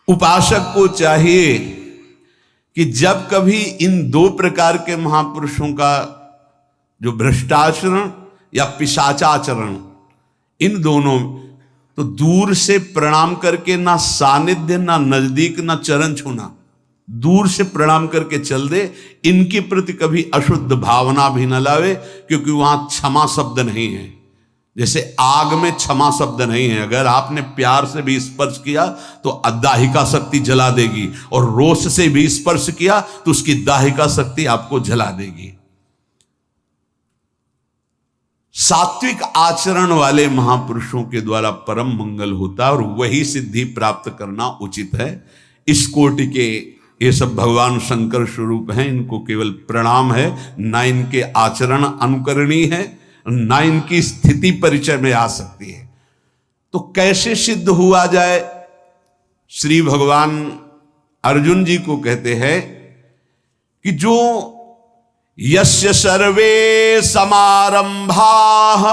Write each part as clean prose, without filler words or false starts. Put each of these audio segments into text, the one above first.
उपासक को चाहिए कि जब कभी इन दो प्रकार के महापुरुषों का जो भ्रष्टाचरण या पिशाचाचरण, इन दोनों, तो दूर से प्रणाम करके, ना सानिध्य ना नजदीक ना चरण छूना, दूर से प्रणाम करके चल दे। इनके प्रति कभी अशुद्ध भावना भी न लावे, क्योंकि वहां क्षमा शब्द नहीं है। जैसे आग में क्षमा शब्द नहीं है, अगर आपने प्यार से भी स्पर्श किया तो दाहिका शक्ति जला देगी, और रोष से भी स्पर्श किया तो उसकी दाहिका शक्ति आपको जला देगी। सात्विक आचरण वाले महापुरुषों के द्वारा परम मंगल होता है, और वही सिद्धि प्राप्त करना उचित है। इस कोटि के ये सब भगवान शंकर स्वरूप हैं, इनको केवल प्रणाम है, ना इनके आचरण अनुकरणीय है, ना इनकी स्थिति परिचय में आ सकती है। तो कैसे सिद्ध हुआ जाए? श्री भगवान अर्जुन जी को कहते हैं कि जो यस्य सर्वे समारंभाः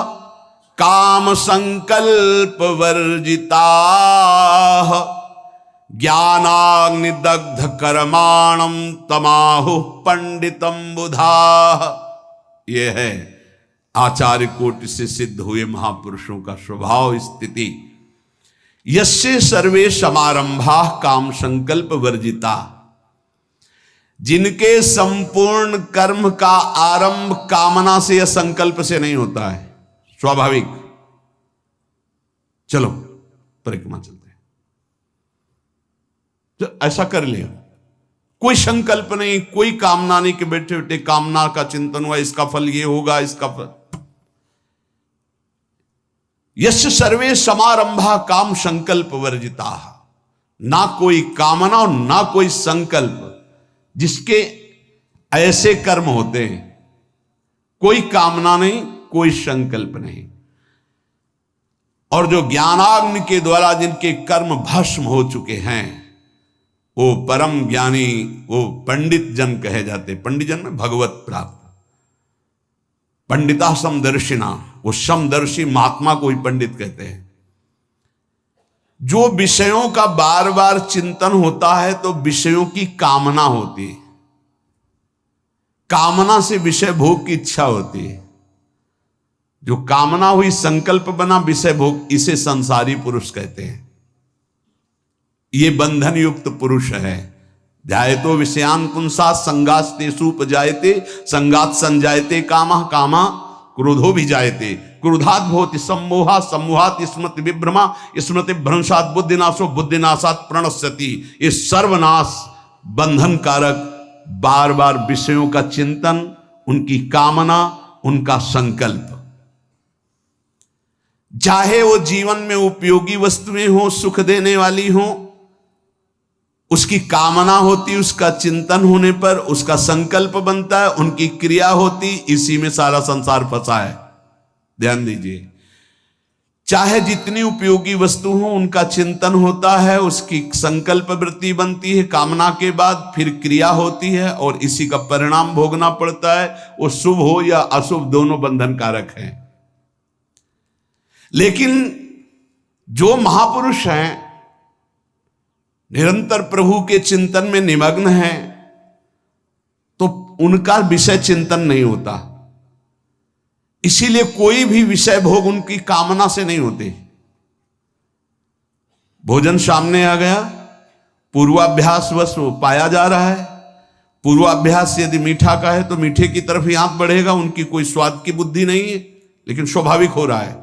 काम संकल्प वर्जिताः ज्ञानाग्निदग्ध कर्माणं तमाहुः पंडितम बुधाः। ये है आचार्य कोटि से सिद्ध हुए महापुरुषों का स्वभाव स्थिति। यस्य सर्वे समारंभाः काम संकल्प वर्जिता, जिनके संपूर्ण कर्म का आरंभ कामना से या संकल्प से नहीं होता है, स्वाभाविक। चलो परिक्रमा चलते हैं, तो ऐसा कर लिया, कोई संकल्प नहीं, कोई कामना नहीं कि बैठे बैठे कामना का चिंतन हुआ, इसका फल ये होगा, इसका फल। यस्य सर्वे समारंभा काम संकल्प वर्जिता, ना कोई कामना और ना कोई संकल्प, जिसके ऐसे कर्म होते हैं, कोई कामना नहीं, कोई संकल्प नहीं, और जो ज्ञानाग्नि के द्वारा जिनके कर्म भस्म हो चुके हैं, वो परम ज्ञानी, वो पंडित जन कहे जाते। पंडित जन में भगवत प्राप्त, पंडिता समदर्शिना, वो समदर्शी महात्मा को ही पंडित कहते हैं। जो विषयों का बार बार चिंतन होता है तो विषयों की कामना होती है, कामना से विषय भोग की इच्छा होती है। जो कामना हुई, संकल्प बना, विषय भोग, इसे संसारी पुरुष कहते हैं। ये बंधन युक्त पुरुष है। ध्यायतो विषयान पुंसा संगास्तेषु उपजायते संगात संजायते कामः कामा क्रोधो भी जायते क्रोधात् भवति सम्मोहा सम्मोहात् स्मृति विभ्रमा स्मृति भ्रंशात् बुद्धिनाशो बुद्धिनाशात् प्रणश्यति। ये सर्वनाश बंधन कारक बार बार विषयों का चिंतन, उनकी कामना, उनका संकल्प, चाहे वो जीवन में उपयोगी वस्तुएं हो, सुख देने वाली हो, उसकी कामना होती, उसका चिंतन होने पर उसका संकल्प बनता है, उनकी क्रिया होती, इसी में सारा संसार फंसा है। ध्यान दीजिए, चाहे जितनी उपयोगी वस्तु हो, उनका चिंतन होता है, उसकी संकल्प वृत्ति बनती है, कामना के बाद फिर क्रिया होती है, और इसी का परिणाम भोगना पड़ता है। वो शुभ हो या अशुभ, दोनों बंधन कारक हैं। लेकिन जो महापुरुष हैं, निरंतर प्रभु के चिंतन में निमग्न हैं, तो उनका विषय चिंतन नहीं होता। इसीलिए कोई भी विषय भोग उनकी कामना से नहीं होते। भोजन सामने आ गया, पूर्वाभ्यास वश वो पाया जा रहा है। पूर्वाभ्यास यदि मीठा का है तो मीठे की तरफ ही हाथ बढ़ेगा, उनकी कोई स्वाद की बुद्धि नहीं है, लेकिन स्वाभाविक हो रहा है।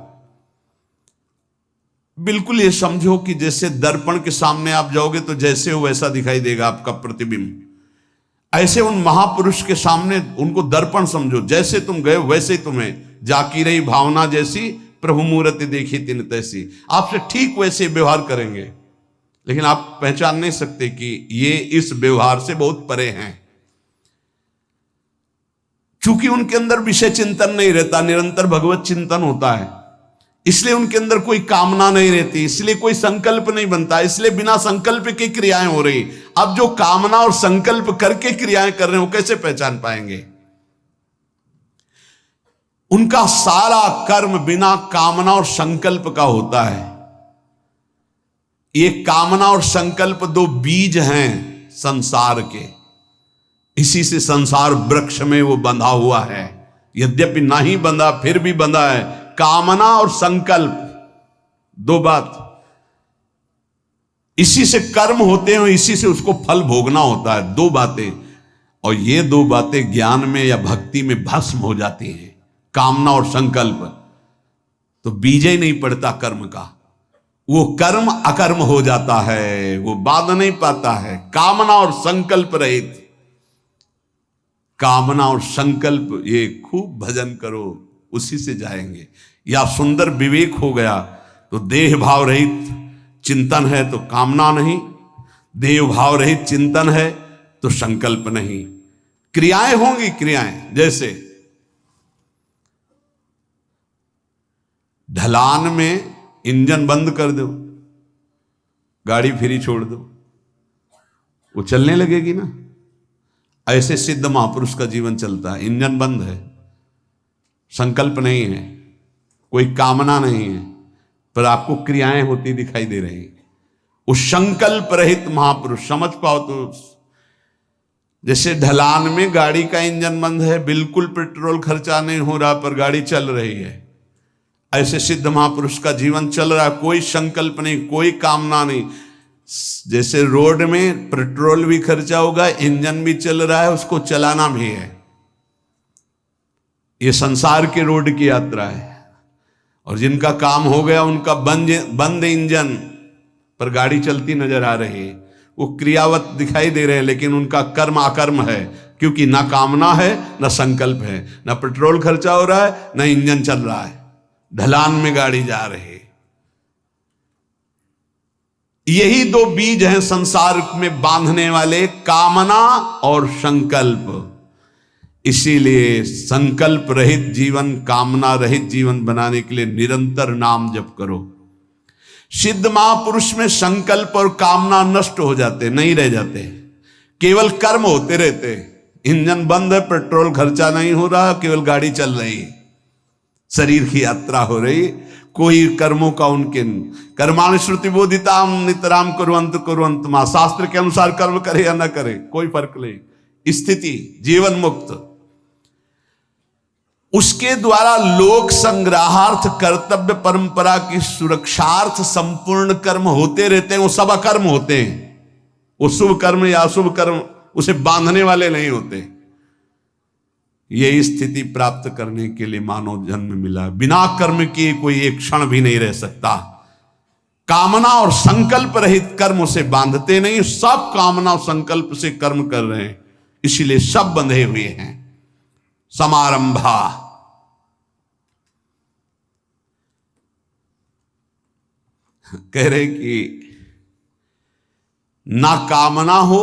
बिल्कुल ये समझो कि जैसे दर्पण के सामने आप जाओगे तो जैसे हो वैसा दिखाई देगा आपका प्रतिबिंब। ऐसे उन महापुरुष के सामने उनको दर्पण समझो, जैसे तुम गए वैसे ही तुम्हें जाकी रही भावना जैसी, प्रभु मूर्ति देखी तिन तैसी। आपसे ठीक वैसे व्यवहार करेंगे, लेकिन आप पहचान नहीं सकते कि ये इस व्यवहार से बहुत परे हैं। चूंकि उनके अंदर विषय चिंतन नहीं रहता, निरंतर भगवत चिंतन होता है, इसलिए उनके अंदर कोई कामना नहीं रहती, इसलिए कोई संकल्प नहीं बनता, इसलिए बिना संकल्प की क्रियाएं हो रही। अब जो कामना और संकल्प करके क्रियाएं कर रहे हो, कैसे पहचान पाएंगे? उनका सारा कर्म बिना कामना और संकल्प का होता है। ये कामना और संकल्प दो बीज हैं संसार के, इसी से संसार वृक्ष में वो बंधा हुआ है। यद्यपि नहीं बंधा फिर भी बंधा है। कामना और संकल्प दो बात, इसी से कर्म होते हैं, इसी से उसको फल भोगना होता है। दो बातें, और ये दो बातें ज्ञान में या भक्ति में भस्म हो जाती हैं, कामना और संकल्प, तो बीज ही नहीं पड़ता कर्म का, वो कर्म अकर्म हो जाता है, वो बाध नहीं पाता है। कामना और संकल्प रहित, कामना और संकल्प, ये खूब भजन करो, उसी से जाएंगे। या सुंदर विवेक हो गया तो देह भाव रहित चिंतन है तो कामना नहीं, देह भाव रहित चिंतन है तो संकल्प नहीं। क्रियाएं होंगी, क्रियाएं जैसे ढलान में इंजन बंद कर दो, गाड़ी फ्री छोड़ दो, वो चलने लगेगी ना। ऐसे सिद्ध महापुरुष का जीवन चलता है। इंजन बंद है, संकल्प नहीं है, कोई कामना नहीं है, पर आपको क्रियाएं होती दिखाई दे रही। वो संकल्प रहित महापुरुष, समझ पाओ तो। जैसे ढलान में गाड़ी का इंजन बंद है, बिल्कुल पेट्रोल खर्चा नहीं हो रहा, पर गाड़ी चल रही है। ऐसे सिद्ध महापुरुष का जीवन चल रहा है, कोई संकल्प नहीं, कोई कामना नहीं। जैसे रोड में पेट्रोल भी खर्चा होगा, इंजन भी चल रहा है, उसको चलाना भी है। ये संसार के रोड की यात्रा है। और जिनका काम हो गया उनका बंद इंजन पर गाड़ी चलती नजर आ रही है, वो क्रियावत दिखाई दे रहे हैं, लेकिन उनका कर्म अकर्म है, क्योंकि ना कामना है ना संकल्प है, ना पेट्रोल खर्चा हो रहा है ना इंजन चल रहा है, ढलान में गाड़ी जा रही है। यही दो बीज हैं संसार में बांधने वाले, कामना और संकल्प। इसीलिए संकल्प रहित जीवन, कामना रहित जीवन बनाने के लिए निरंतर नाम जप करो। सिद्ध महापुरुष में संकल्प और कामना नष्ट हो जाते, नहीं रह जाते, केवल कर्म होते रहते। इंजन बंद है, पेट्रोल खर्चा नहीं हो रहा, केवल गाड़ी चल रही है, शरीर की यात्रा हो रही, कोई कर्मों का उनके कर्माणि श्रुति बोधिताम नितराम कुर्वन्त मां, शास्त्र के अनुसार कर्म करे या न करे कोई फर्क नहीं, स्थिति जीवन मुक्त। उसके द्वारा लोक संग्रहार्थ, कर्तव्य परंपरा की सुरक्षार्थ संपूर्ण कर्म होते रहते हैं। वो सब अकर्म होते हैं, वो शुभ कर्म या अशुभ कर्म उसे बांधने वाले नहीं होते। ये स्थिति प्राप्त करने के लिए मानव जन्म मिला। बिना कर्म किए कोई एक क्षण भी नहीं रह सकता। कामना और संकल्प रहित कर्म उसे बांधते नहीं, सब कामना और संकल्प से कर्म कर रहे हैं, इसीलिए सब बंधे हुए हैं। समारंभा, कह रहे कि ना कामना हो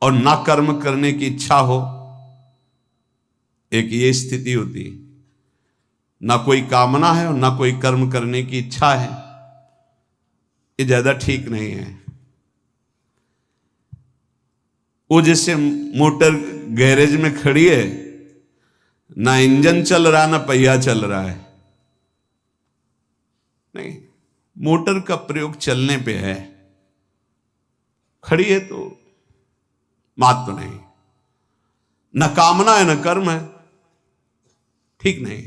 और ना कर्म करने की इच्छा हो, एक ये स्थिति होती है। ना कोई कामना है और ना कोई कर्म करने की इच्छा है, ये ज्यादा ठीक नहीं है। वो जैसे मोटर गैरेज में खड़ी है, ना इंजन चल रहा ना पहिया चल रहा है, नहीं, मोटर का प्रयोग चलने पे है, खड़ी है तो महत्व तो नहीं। न कामना है न कर्म है, ठीक नहीं।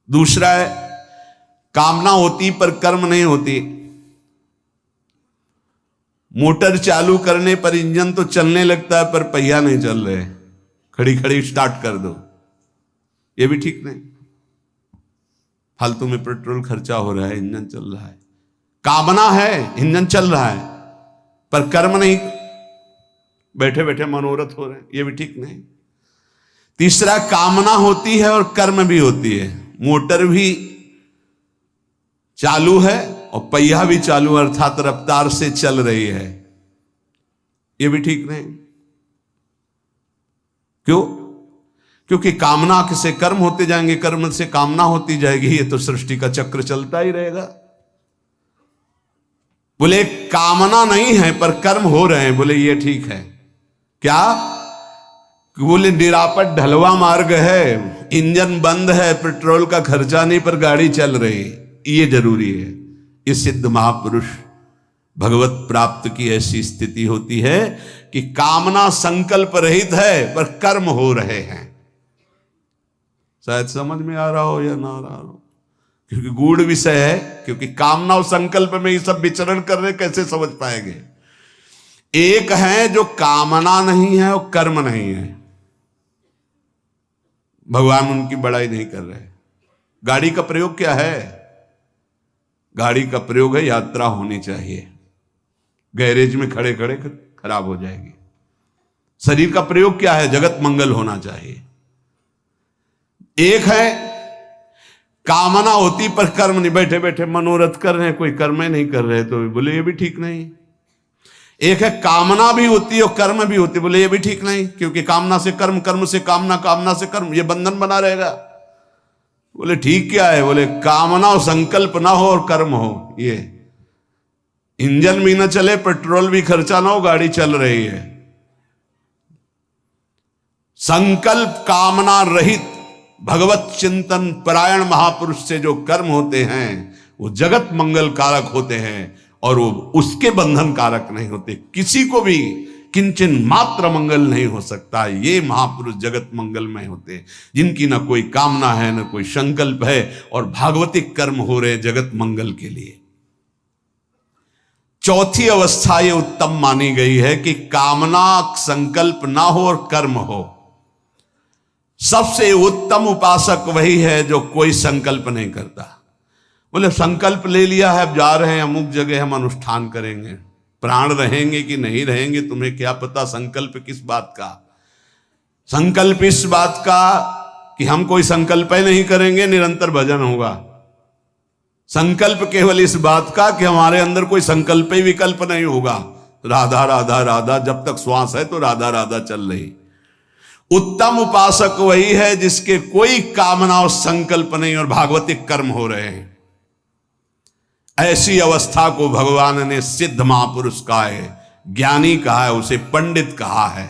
दूसरा है, कामना होती पर कर्म नहीं होती। मोटर चालू करने पर इंजन तो चलने लगता है पर पहिया नहीं चल रहे, खड़ी खड़ी स्टार्ट कर दो, ये भी ठीक नहीं। फालतू में पेट्रोल खर्चा हो रहा है, इंजन चल रहा है। कामना है, इंजन चल रहा है, पर कर्म नहीं, बैठे बैठे मनोरथ हो रहे हैं, ये भी ठीक नहीं। तीसरा, कामना होती है और कर्म भी होती है। मोटर भी चालू है और पहिया भी चालू, अर्थात रफ्तार से चल रही है, ये भी ठीक नहीं। क्यों? क्योंकि कामना से कर्म होते जाएंगे, कर्म से कामना होती जाएगी, ये तो सृष्टि का चक्र चलता ही रहेगा। बोले कामना नहीं है पर कर्म हो रहे हैं, बोले ये ठीक है। क्या? बोले निरापद ढलवा मार्ग है, इंजन बंद है, पेट्रोल का खर्चा नहीं पर गाड़ी चल रही, ये जरूरी है, ये सिद्ध महापुरुष भगवत प्राप्त की ऐसी स्थिति होती है कि कामना संकल्प रहित है पर कर्म हो रहे हैं। शायद समझ में आ रहा हो या ना आ रहा हो, क्योंकि गूढ़ विषय है, क्योंकि कामना और संकल्प में ये सब विचरण कर रहे, कैसे समझ पाएंगे। एक है जो कामना नहीं है और कर्म नहीं है, भगवान उनकी बड़ाई नहीं कर रहे। गाड़ी का प्रयोग क्या है? गाड़ी का प्रयोग है यात्रा होनी चाहिए, गैरेज में खड़े खड़े खराब हो जाएगी। शरीर का प्रयोग क्या है? जगत मंगल होना चाहिए। एक है कामना होती पर कर्म नहीं, बैठे बैठे मनोरथ कर रहे हैं, कोई कर्म ही नहीं कर रहे, तो बोले ये भी ठीक नहीं। एक है कामना भी होती है और कर्म भी होती है, बोले ये भी ठीक नहीं, क्योंकि कामना से कर्म, कर्म से कामना, कामना से कर्म, ये बंधन बना रहेगा। बोले ठीक क्या है? बोले कामना और संकल्प ना हो और कर्म हो, ये इंजन भी ना चले, पेट्रोल भी खर्चा ना हो, गाड़ी चल रही है। संकल्प कामना रहित भगवत चिंतन परायण महापुरुष से जो कर्म होते हैं वो जगत मंगल कारक होते हैं और वो उसके बंधन कारक नहीं होते। किसी को भी किंचन मात्र मंगल नहीं हो सकता। ये महापुरुष जगत मंगलमय होते, जिनकी ना कोई कामना है ना कोई संकल्प है और भागवतिक कर्म हो रहे जगत मंगल के लिए। चौथी अवस्था ये उत्तम मानी गई है कि कामना संकल्प ना हो और कर्म हो। सबसे उत्तम उपासक वही है जो कोई संकल्प नहीं करता। बोले संकल्प ले लिया है, अब जा रहे हैं अमुक जगह, हम अनुष्ठान करेंगे, प्राण रहेंगे कि नहीं रहेंगे तुम्हें क्या पता। संकल्प किस बात का? संकल्प इस बात का कि हम कोई संकल्प ही नहीं करेंगे, निरंतर भजन होगा। संकल्प केवल इस बात का कि हमारे अंदर कोई संकल्प ही विकल्प नहीं होगा। राधा राधा राधा, जब तक श्वास है तो राधा राधा चल रही। उत्तम उपासक वही है जिसके कोई कामना और संकल्प नहीं और भागवतिक कर्म हो रहे हैं। ऐसी अवस्था को भगवान ने सिद्ध महापुरुष कहा है, ज्ञानी कहा है, उसे पंडित कहा है।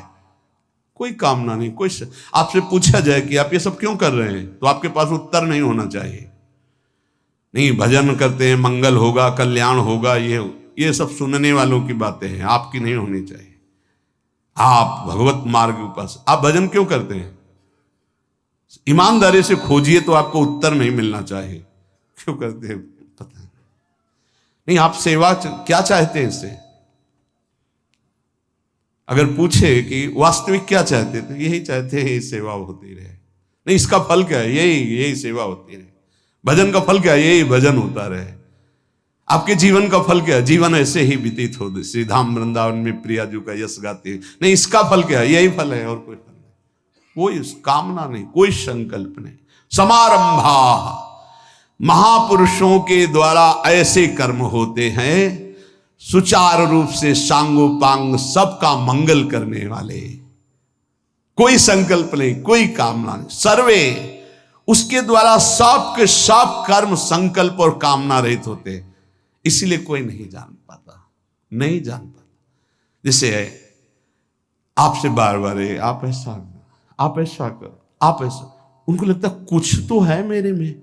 कोई कामना नहीं, कोई आपसे पूछा जाए कि आप ये सब क्यों कर रहे हैं, तो आपके पास उत्तर नहीं होना चाहिए। नहीं, भजन करते हैं, मंगल होगा, कल्याण होगा, ये सब सुनने वालों की बातें हैं, आपकी नहीं होनी चाहिए। आप भगवत मार्ग उपास, आप भजन क्यों करते हैं? ईमानदारी से खोजिए तो आपको उत्तर नहीं मिलना चाहिए। क्यों करते हैं पता नहीं। आप सेवा क्या चाहते हैं इससे? अगर पूछे कि वास्तविक क्या चाहते, तो यही चाहते हैं सेवा होती रहे। नहीं, इसका फल क्या है? यही सेवा होती रहे। भजन का फल क्या है? यही भजन होता रहे। आपके जीवन का फल क्या है? जीवन ऐसे ही व्यतीत हो, श्री धाम वृंदावन में प्रियाजू का यश गाते हैं। नहीं, इसका फल क्या है? यही फल है और कोई फल नहीं। कोई कामना नहीं, कोई संकल्प नहीं। समारंभा, महापुरुषों के द्वारा ऐसे कर्म होते हैं सुचारू रूप से सांगोपांग सबका मंगल करने वाले। कोई संकल्प नहीं, कोई कामना नहीं, सर्वे उसके द्वारा सब के सब कर्म संकल्प और कामना रहित होते। इसीलिए कोई नहीं जान पाता, नहीं जान पाता। जैसे आपसे बार बार आप ऐसा कर, आप ऐसा कर, आप ऐसा, उनको लगता कुछ तो है मेरे में,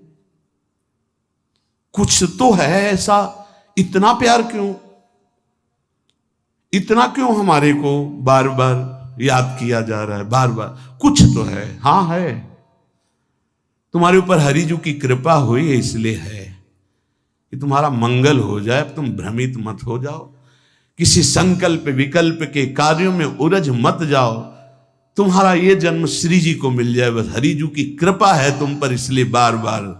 कुछ तो है ऐसा। इतना प्यार क्यों, इतना क्यों हमारे को बार बार याद किया जा रहा है? बार बार कुछ तो है। हाँ है, तुम्हारे ऊपर हरिजू की कृपा हुई है, इसलिए है कि तुम्हारा मंगल हो जाए। अब तुम भ्रमित मत हो जाओ, किसी संकल्प विकल्प के कार्यों में उलझ मत जाओ। तुम्हारा ये जन्म श्री जी को मिल जाए, बस हरिजू की कृपा है तुम पर, इसलिए बार बार।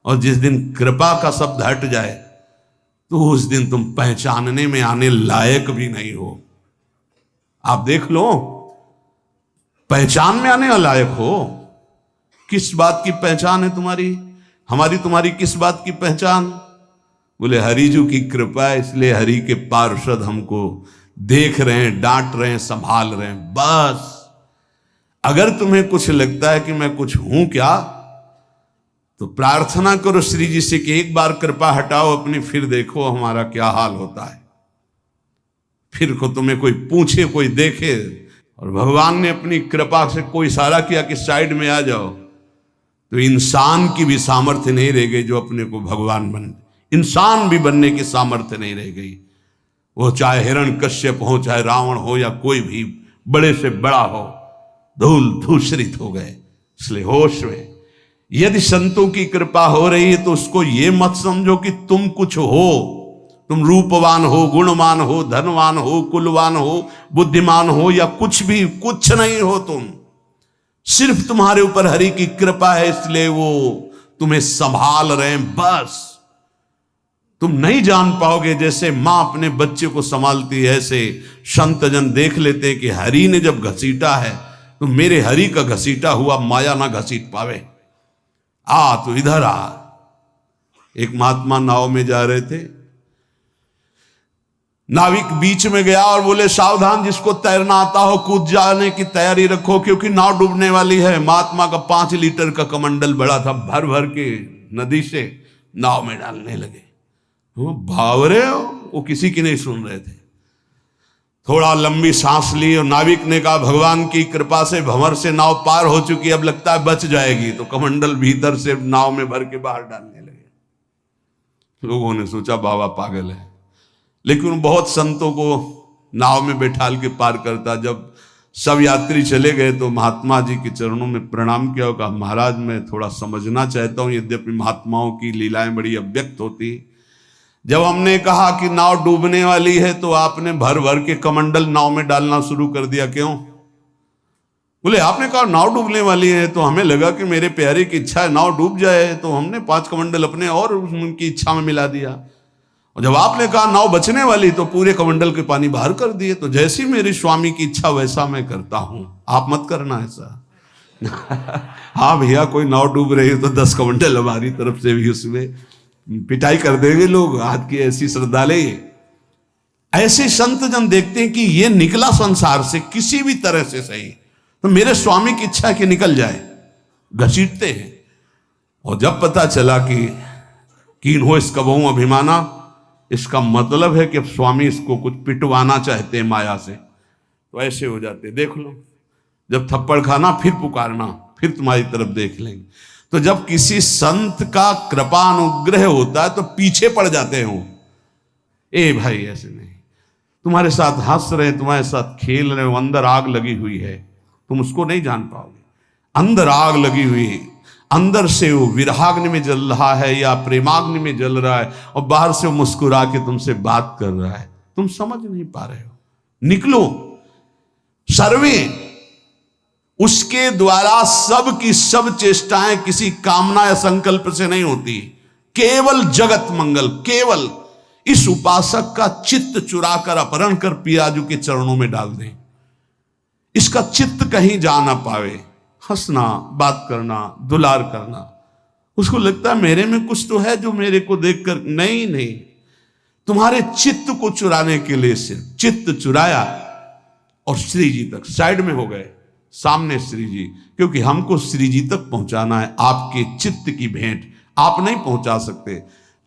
और जिस दिन कृपा का शब्द हट जाए तो उस दिन तुम पहचानने में आने लायक भी नहीं हो। आप देख लो, पहचान में आने लायक हो। किस बात की पहचान है तुम्हारी, हमारी, तुम्हारी किस बात की पहचान? बोले हरिजू की कृपा है, इसलिए हरि के पार्षद हमको देख रहे हैं, डांट रहे हैं, संभाल रहे हैं, बस। अगर तुम्हें कुछ लगता है कि मैं कुछ हूं क्या, तो प्रार्थना करो श्री जी से कि एक बार कृपा हटाओ अपनी, फिर देखो हमारा क्या हाल होता है। फिर को तुम्हें कोई पूछे, कोई देखे, और भगवान ने अपनी कृपा से कोई इशारा किया कि साइड में आ जाओ, तो इंसान की भी सामर्थ्य नहीं रह गई जो अपने को भगवान बन। इंसान भी बनने की सामर्थ्य नहीं रह गई। वो चाहे हिरण्यकश्यप हो, चाहे रावण हो, या कोई भी बड़े से बड़ा हो, धूल धूसरित हो गए। इसलिए होश में, यदि संतों की कृपा हो रही है तो उसको ये मत समझो कि तुम कुछ हो, तुम रूपवान हो, गुणवान हो, धनवान हो, कुलवान हो, बुद्धिमान हो, या कुछ भी, कुछ नहीं हो तुम। सिर्फ तुम्हारे ऊपर हरि की कृपा है, इसलिए वो तुम्हें संभाल रहे हैं बस। तुम नहीं जान पाओगे, जैसे मां अपने बच्चे को संभालती है, ऐसे संतजन देख लेते हैं कि हरि ने जब घसीटा है तो मेरे हरि का घसीटा हुआ माया ना घसीट पावे। आ तो इधर आ। एक महात्मा नाव में जा रहे थे, नाविक बीच में गया और बोले सावधान, जिसको तैरना आता हो कूद जाने की तैयारी रखो, क्योंकि नाव डूबने वाली है। महात्मा का 5 लीटर का कमंडल बड़ा था, भर भर के नदी से नाव में डालने लगे। वो भाव रहे हो, वो किसी की नहीं सुन रहे थे। थोड़ा लंबी सांस ली और नाविक ने कहा भगवान की कृपा से भंवर से नाव पार हो चुकी, अब लगता है बच जाएगी। तो कमंडल भीतर से नाव में भर के बाहर डालने लगे। लोगों ने सोचा बाबा पागल है, लेकिन बहुत संतों को नाव में बैठाल के पार करता। जब सब यात्री चले गए तो महात्मा जी के चरणों में प्रणाम किया और कहा महाराज मैं थोड़ा समझना चाहता हूं, यद्यपि महात्माओं की लीलाएं बड़ी अव्यक्त होती। जब हमने कहा कि नाव डूबने वाली है तो आपने भर भर के कमंडल नाव में डालना शुरू कर दिया, क्यों? बोले आपने कहा नाव डूबने वाली है तो हमें लगा कि मेरे प्यारे की इच्छा है नाव डूब जाए, तो हमने 5 कमंडल अपने और उनकी इच्छा में मिला दिया। और जब आपने कहा नाव बचने वाली तो पूरे कमंडल के पानी बाहर कर दिए। तो जैसी मेरी स्वामी की इच्छा वैसा मैं करता हूं, आप मत करना ऐसा। हाँ भैया, कोई नाव डूब रही है तो 10 कमंडल हमारी तरफ से भी उसमें पिटाई कर देंगे लोग। आज की ऐसी श्रद्धालु, ऐसे संत जन देखते हैं कि ये निकला संसार से किसी भी तरह से सही, तो मेरे स्वामी की इच्छा कि निकल जाए, घसीटते हैं। और जब पता चला कि कीन हो इसका बहु अभिमाना, इसका मतलब है कि अब स्वामी इसको कुछ पिटवाना चाहते हैं माया से, तो ऐसे हो जाते। देख लो, जब थप्पड़ खाना फिर पुकारना, फिर तुम्हारी तरफ देख लेंगे। तो जब किसी संत का कृपा अनुग्रह होता है तो पीछे पड़ जाते हो। ए भाई ऐसे नहीं, तुम्हारे साथ हंस रहे, तुम्हारे साथ खेल रहे हो, अंदर आग लगी हुई है, तुम उसको नहीं जान पाओगे। अंदर आग लगी हुई है, अंदर से वो विरहाग्नि में जल रहा है या प्रेमाग्नि में जल रहा है, और बाहर से वो मुस्कुरा के तुमसे बात कर रहा है, तुम समझ नहीं पा रहे हो। निकलो। सर्वे, उसके द्वारा सब की सब चेष्टाएं किसी कामना या संकल्प से नहीं होती, केवल जगत मंगल। केवल इस उपासक का चित्त चुराकर अपहरण कर पियाजू के चरणों में डाल दें, इसका चित्त कहीं जा ना पावे। हंसना, बात करना, दुलार करना, उसको लगता है मेरे में कुछ तो है जो मेरे को देखकर, नहीं नहीं, तुम्हारे चित्त को चुराने के लिए सिर्फ चित्त चुराया और श्री जी तक साइड में हो गए, सामने श्री जी। क्योंकि हमको श्री जी तक पहुंचाना है, आपके चित्त की भेंट आप नहीं पहुंचा सकते।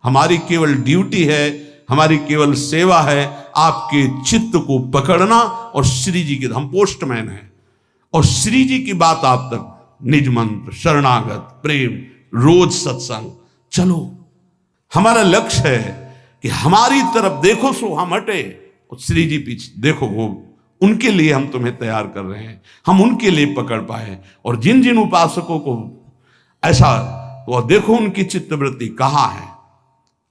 हमारी केवल ड्यूटी है, हमारी केवल सेवा है आपके चित्त को पकड़ना और श्री जी के, हम पोस्टमैन हैं, और श्री जी की बात आप तक, निज मंत्र, शरणागत, प्रेम, रोज सत्संग। चलो, हमारा लक्ष्य है कि हमारी तरफ देखो सो हम हटे, और श्री जी पीछे देखो, वो उनके लिए हम तुम्हें तैयार कर रहे हैं, हम उनके लिए पकड़ पाए। और जिन जिन उपासकों को ऐसा, तो देखो उनकी चित्तवृत्ति कहाँ है।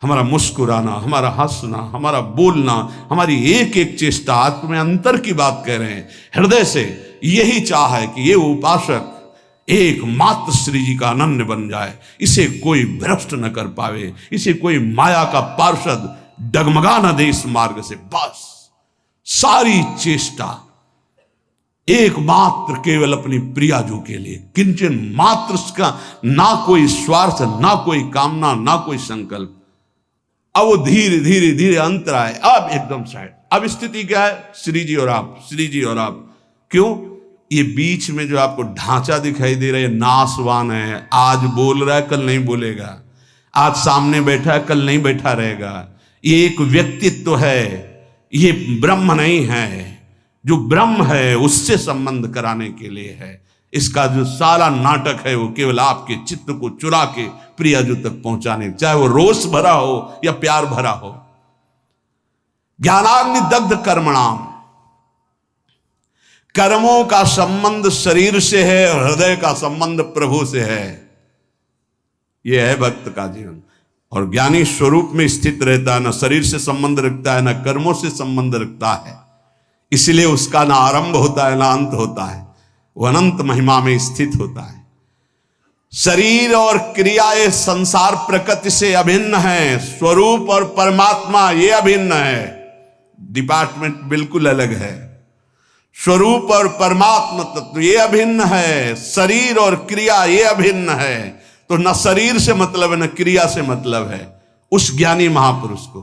हमारा मुस्कुराना, हमारा हंसना, हमारा बोलना, हमारी एक एक चेष्टा, आज तुम्हें अंतर की बात कह रहे हैं, हृदय से यही चाह है कि ये उपासक एकमात्र श्री जी का अनन्य बन जाए, इसे कोई भ्रष्ट न कर पावे, इसे कोई माया का पार्षद डगमगा न दे इस मार्ग से। बस सारी चेष्टा एकमात्र केवल अपनी प्रियाजू के लिए, किंचन मात्र उसका ना कोई स्वार्थ, ना कोई कामना, ना कोई संकल्प। अब वो धीरे धीरे धीरे अंतर आए, अब एकदम साइड। अब स्थिति क्या है? श्री जी और आप, श्री जी और आप। क्यों? ये बीच में जो आपको ढांचा दिखाई दे रहा है नासवान है, आज बोल रहा है कल नहीं बोलेगा, आज सामने बैठा है कल नहीं बैठा रहेगा। ये एक व्यक्तित्व है, ये ब्रह्म नहीं है। जो ब्रह्म है उससे संबंध कराने के लिए है। इसका जो सारा नाटक है वो केवल आपके चित्त को चुरा के प्रियजू तक पहुंचाने, चाहे वो रोष भरा हो या प्यार भरा हो। ज्ञानाग्नि दग्ध कर्मणाम, कर्मों का संबंध शरीर से है और हृदय का संबंध प्रभु से है। यह है भक्त का जीवन। और ज्ञानी स्वरूप में स्थित रहता है, ना शरीर से संबंध रखता है, ना कर्मों से संबंध रखता है। इसलिए उसका ना आरंभ होता है ना अंत होता है, वो अनंत महिमा में स्थित होता है। शरीर और क्रिया ये संसार प्रकृति से अभिन्न है, स्वरूप और परमात्मा ये अभिन्न है, डिपार्टमेंट बिल्कुल अलग है। स्वरूप और परमात्मा तत्व ये अभिन्न है, शरीर और क्रिया ये अभिन्न है। तो न शरीर से मतलब है न क्रिया से मतलब है उस ज्ञानी महापुरुष को।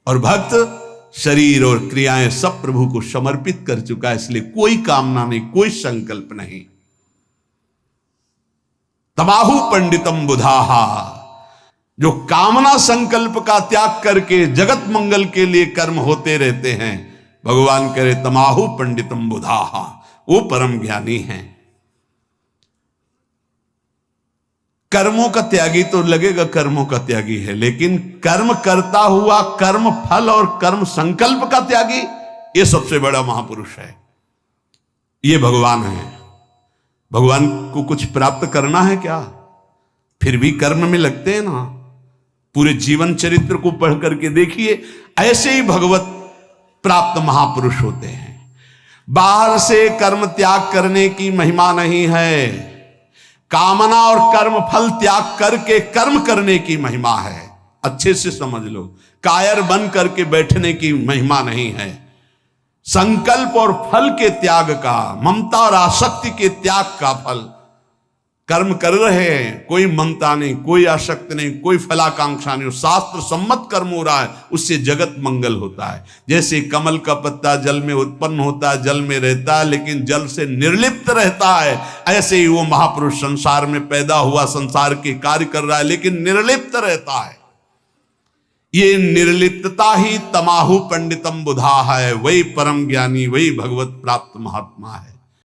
और भक्त शरीर और क्रियाएं सब प्रभु को समर्पित कर चुका है, इसलिए कोई कामना नहीं, कोई संकल्प नहीं। तमाहु पंडितम बुधाहा, जो कामना संकल्प का त्याग करके जगत मंगल के लिए कर्म होते रहते हैं, भगवान करे तमाहु पंडितम बुधाहा, वो परम ज्ञानी हैं। कर्मों का त्यागी तो लगेगा कर्मों का त्यागी है, लेकिन कर्म करता हुआ कर्म फल और कर्म संकल्प का त्यागी, ये सबसे बड़ा महापुरुष है। ये भगवान है। भगवान को कुछ प्राप्त करना है क्या, फिर भी कर्म में लगते हैं ना। पूरे जीवन चरित्र को पढ़ करके देखिए, ऐसे ही भगवत प्राप्त महापुरुष होते हैं। बाहर से कर्म त्याग करने की महिमा नहीं है, कामना और कर्म फल त्याग करके कर्म करने की महिमा है। अच्छे से समझ लो, कायर बन करके बैठने की महिमा नहीं है। संकल्प और फल के त्याग का, ममता और आसक्ति के त्याग का फल। कर्म कर रहे हैं, कोई ममता नहीं, कोई आसक्ति नहीं, कोई फलाकांक्षा नहीं, शास्त्र सम्मत कर्म हो रहा है, उससे जगत मंगल होता है। जैसे कमल का पत्ता जल में उत्पन्न होता है, जल में रहता है, लेकिन जल से निर्लिप्त रहता है, ऐसे ही वो महापुरुष संसार में पैदा हुआ, संसार के कार्य कर रहा है, लेकिन निर्लिप्त रहता है। ये निर्लिप्तता ही तमाहु पंडितम बुधा है, वही परम ज्ञानी, वही भगवत प्राप्त महात्मा है।